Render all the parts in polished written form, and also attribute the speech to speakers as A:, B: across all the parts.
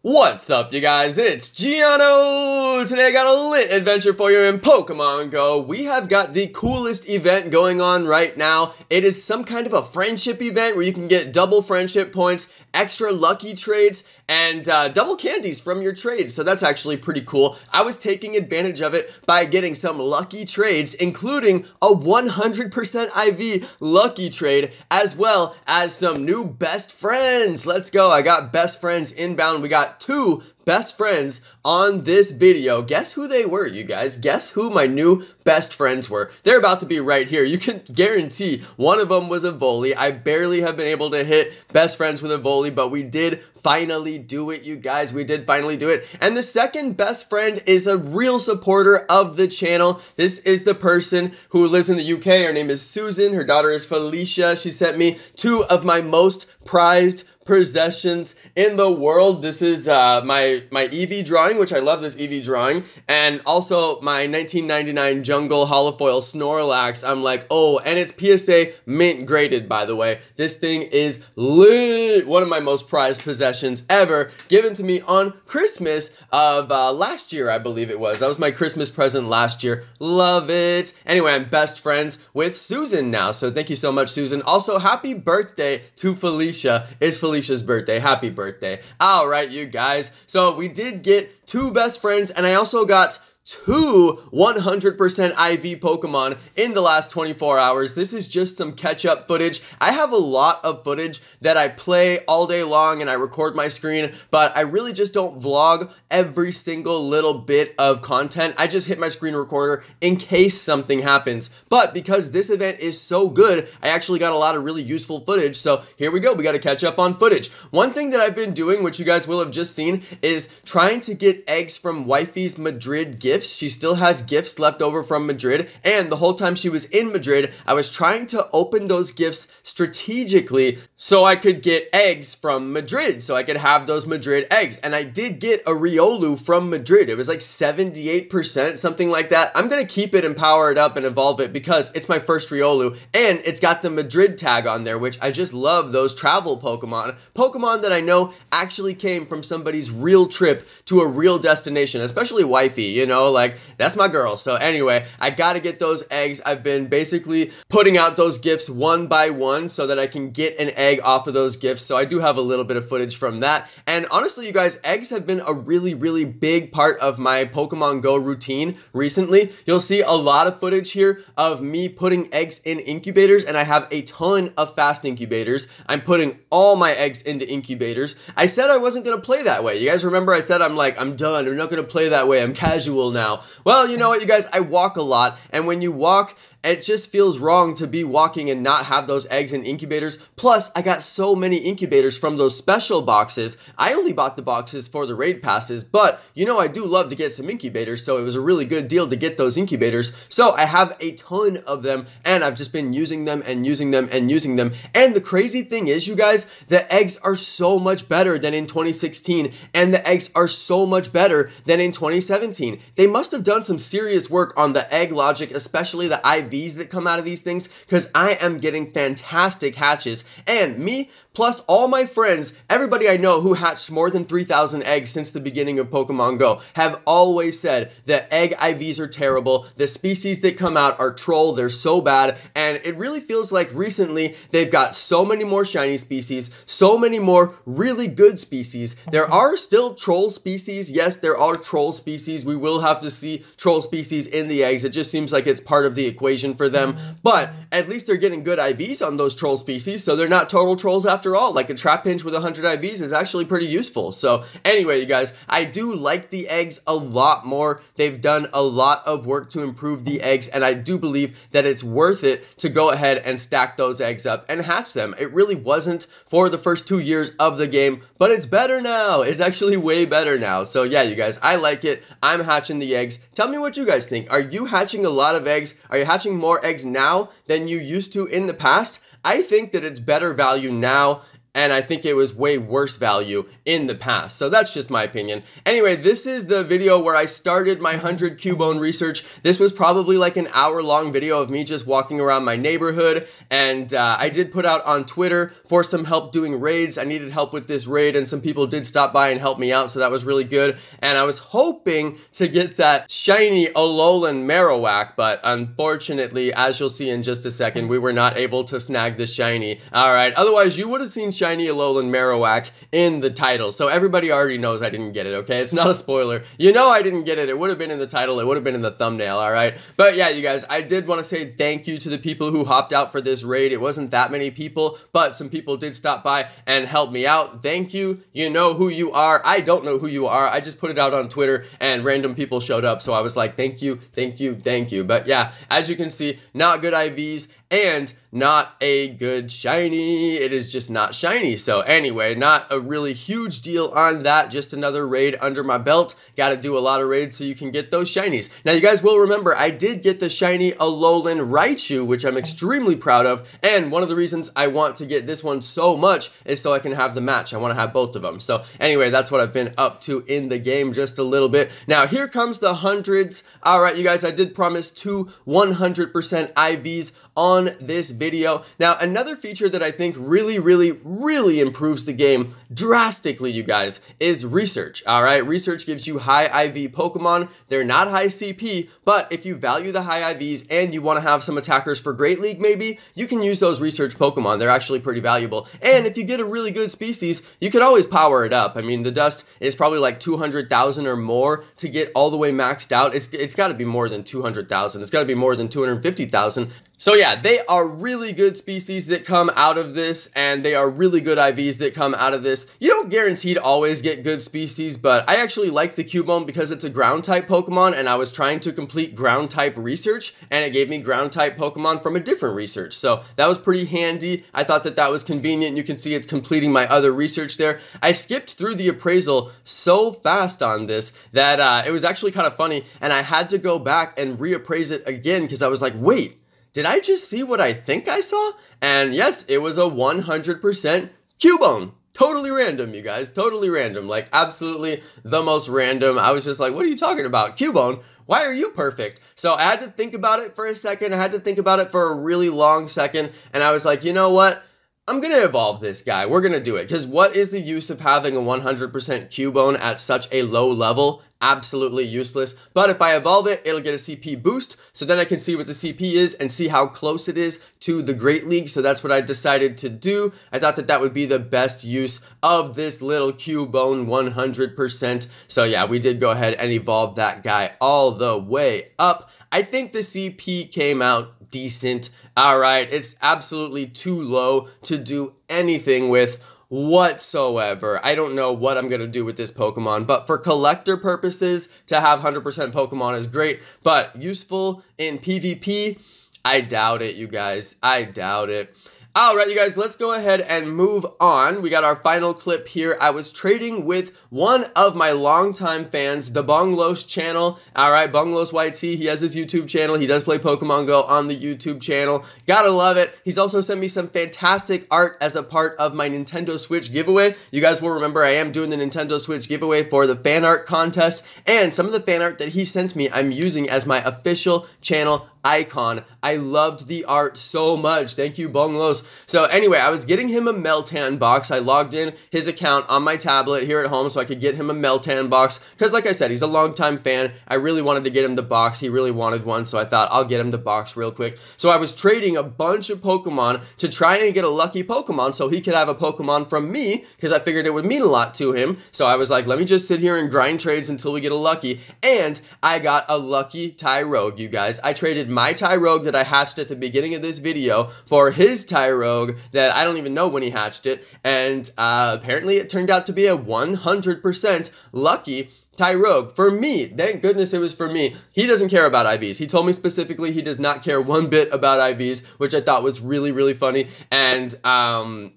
A: What's up, you guys? It's Jonno! Today I got a lit adventure for you in Pokemon Go. We have got the coolest event going on right now. It is some kind of a friendship event where you can get double friendship points, extra lucky trades, and double candies from your trades. So that's actually pretty cool. I was taking advantage of it by getting some lucky trades, including a 100% IV lucky trade, as well as some new best friends. Let's go. I got best friends inbound. We got 2 best friends on this video. Guess who they were, you guys? Guess who my new best friends were? They're about to be right here. You can guarantee one of them was a volley. I barely have been able to hit best friends with a volley, but we did finally do it, you guys. We did finally do it. And the second best friend is a real supporter of the channel. This is the person who lives in the UK. Her name is Susan. Her daughter is Felicia. She sent me 2 of my most prized possessions in the world. This is my Eevee drawing, which I love this Eevee drawing, and also my 1999 Jungle Holofoil Snorlax. I'm like, oh, and it's PSA mint graded, by the way. This thing is lit. One of my most prized possessions ever, given to me on Christmas of last year, I believe it was. That was my Christmas present last year. Love it. Anyway, I'm best friends with Susan now, so thank you so much, Susan. Also, happy birthday to Felicia. It's Felicia's birthday. Happy birthday. All right, you guys. So we did get 2 best friends, and I also got 2 100% IV Pokemon in the last 24 hours. This is just some catch-up footage. I have a lot of footage that I play all day long and I record my screen, but I really just don't vlog every single little bit of content. I just hit my screen recorder in case something happens. But because this event is so good, I actually got a lot of really useful footage. So here we go. We got to catch up on footage. One thing that I've been doing, which you guys will have just seen, is trying to get eggs from Wifey's Madrid gift. She still has gifts left over from Madrid, and the whole time she was in Madrid, I was trying to open those gifts strategically so I could get eggs from Madrid, so I could have those Madrid eggs. And I did get a Riolu from Madrid. It was like 78%, something like that. I'm gonna keep it and power it up and evolve it because it's my first Riolu, and it's got the Madrid tag on there, which I just love those travel Pokemon that I know actually came from somebody's real trip to a real destination, especially Wifey, you know, like that's my girl. So anyway, I gotta get those eggs. I've been basically putting out those gifts one by one so that I can get an egg off of those gifts. So I do have a little bit of footage from that. And honestly, you guys, eggs have been a really big part of my Pokemon Go routine recently. You'll see a lot of footage here of me putting eggs in incubators, and I have a ton of fast incubators. I'm putting all my eggs into incubators. I said I wasn't gonna play that way. You guys remember I said I'm done. I'm not gonna play that way. I'm casual now. Well, you know what, you guys, I walk a lot, and when you walk, it just feels wrong to be walking and not have those eggs in incubators. Plus, I got so many incubators from those special boxes. I only bought the boxes for the raid passes, but you know I do love to get some incubators, so it was a really good deal to get those incubators. So I have a ton of them, and I've just been using them and using them and using them. And the crazy thing is, you guys, the eggs are so much better than in 2016, and the eggs are so much better than in 2017. They must have done some serious work on the egg logic, especially the IVs that come out of these things, because I am getting fantastic hatches. And me, plus all my friends, everybody I know who hatched more than 3,000 eggs since the beginning of Pokemon Go, have always said that egg IVs are terrible. The species that come out are troll. They're so bad. And it really feels like recently they've got so many more shiny species, so many more really good species. There are still troll species. Yes, there are troll species. We will have to see troll species in the eggs. It just seems like it's part of the equation for them. But at least they're getting good IVs on those troll species, so they're not total trolls after all. Like a Trapinch with 100 IVs is actually pretty useful. So anyway, you guys, I do like the eggs a lot more. They've done a lot of work to improve the eggs, and I do believe that it's worth it to go ahead and stack those eggs up and hatch them. It really wasn't for the first 2 years of the game, but it's better now. It's actually way better now. So yeah, you guys, I like it. I'm hatching the eggs. Tell me what you guys think. Are you hatching a lot of eggs? Are you hatching more eggs now than you used to in the past? I think that it's better value now and I think it was way worse value in the past. So that's just my opinion. Anyway, this is the video where I started my 100 Cubone research. This was probably like an hour-long video of me just walking around my neighborhood, and I did put out on Twitter for some help doing raids. I needed help with this raid, and some people did stop by and help me out, so that was really good. And I was hoping to get that shiny Alolan Marowak, but unfortunately, as you'll see in just a second, we were not able to snag the shiny. Alright, otherwise you would have seen shiny Alolan Marowak in the title, so everybody already knows I didn't get it, okay? It's not a spoiler. You know I didn't get it. It would have been in the title. It would have been in the thumbnail, alright? But yeah, you guys, I did want to say thank you to the people who hopped out for this raid. It wasn't that many people, but some people did stop by and help me out. Thank you. You know who you are. I don't know who you are. I just put it out on Twitter and random people showed up, so I was like, thank you, thank you, thank you. But yeah, as you can see, not good IVs and not a good shiny. It is just not shiny. So anyway, not a really huge deal on that. Just another raid under my belt. Got to do a lot of raids so you can get those shinies. Now you guys will remember I did get the shiny Alolan Raichu, which I'm extremely proud of. And one of the reasons I want to get this one so much is so I can have the match. I want to have both of them. So anyway, that's what I've been up to in the game just a little bit. Now here comes the hundreds. All right, you guys, I did promise 2 100% IVs on this video. Now, another feature that I think really improves the game drastically, you guys, is research. All right, research gives you high IV Pokemon. They're not high CP, but if you value the high IVs and you want to have some attackers for Great League, maybe, you can use those research Pokemon. They're actually pretty valuable. And if you get a really good species, you could always power it up. I mean, the dust is probably like 200,000 or more to get all the way maxed out. It's got to be more than 200,000. It's got to be more than 250,000. So yeah, they are really good species that come out of this, and they are really good IVs that come out of this. You don't guaranteed always get good species, but I actually like the Cubone because it's a ground type Pokemon, and I was trying to complete ground type research, and it gave me ground type Pokemon from a different research. So that was pretty handy. I thought that that was convenient. You can see it's completing my other research there. I skipped through the appraisal so fast on this that it was actually kind of funny, and I had to go back and reappraise it again because I was like, wait, did I just see what I think I saw? And yes, it was a 100% Cubone. Totally random, you guys. Totally random. Like, absolutely the most random. I was just like, what are you talking about? Cubone? Why are you perfect? So I had to think about it for a second. I had to think about it for a really long second. And I was like, you know what? I'm going to evolve this guy. We're going to do it. Because what is the use of having a 100% Cubone at such a low level? Absolutely useless. But if I evolve it, it'll get a CP boost. So then I can see what the CP is and see how close it is to the Great League. So that's what I decided to do. I thought that that would be the best use of this little Cubone 100%. So yeah, we did go ahead and evolve that guy all the way up. I think the CP came out decent. All right, it's absolutely too low to do anything with whatsoever. I don't know what I'm going to do with this Pokemon, but for collector purposes, to have 100% Pokemon is great, but useful in PvP, I doubt it, you guys. I doubt it. Alright, you guys, let's go ahead and move on. We got our final clip here. I was trading with one of my longtime fans, the Bonglos channel. Alright, Bonglos YT, he has his YouTube channel. He does play Pokemon Go on the YouTube channel. Gotta love it. He's also sent me some fantastic art as a part of my Nintendo Switch giveaway. You guys will remember I am doing the Nintendo Switch giveaway for the fan art contest, and some of the fan art that he sent me, I'm using as my official channel icon. I loved the art so much. Thank you, Bonglos. So anyway, I was getting him a Meltan box. I logged in his account on my tablet here at home so I could get him a Meltan box because, like I said, he's a longtime fan. I really wanted to get him the box. He really wanted one, so I thought I'll get him the box real quick. So I was trading a bunch of Pokemon to try and get a lucky Pokemon so he could have a Pokemon from me because I figured it would mean a lot to him. So I was like, let me just sit here and grind trades until we get a lucky. And I got a lucky Tyrogue, you guys. I traded my Tyrogue that I hatched at the beginning of this video for his Tyrogue that I don't even know when he hatched it, and apparently it turned out to be a 100% lucky Tyrogue for me. Thank goodness it was for me. He doesn't care about IVs. He told me specifically he does not care one bit about IVs, which I thought was really funny. And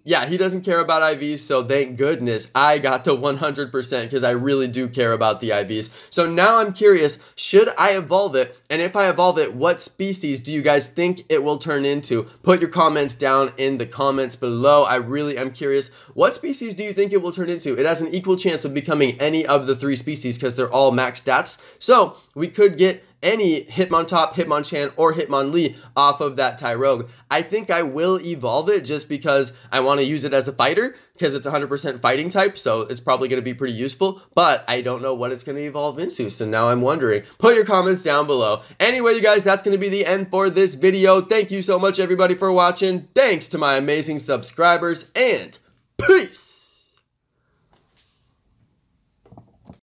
A: yeah, he doesn't care about IVs, so thank goodness I got to 100% because I really do care about the IVs. So now I'm curious, should I evolve it And if I evolve it, what species do you guys think it will turn into? Put your comments down in the comments below. I really am curious. What species do you think it will turn into? It has an equal chance of becoming any of the 3 species because they're all max stats. So we could get any Hitmontop, Hitmonchan, or Hitmonlee off of that Tyrogue. I think I will evolve it just because I want to use it as a fighter because it's 100% fighting type, so it's probably going to be pretty useful, but I don't know what it's going to evolve into, so now I'm wondering. Put your comments down below. Anyway, you guys, that's going to be the end for this video. Thank you so much, everybody, for watching. Thanks to my amazing subscribers, and peace!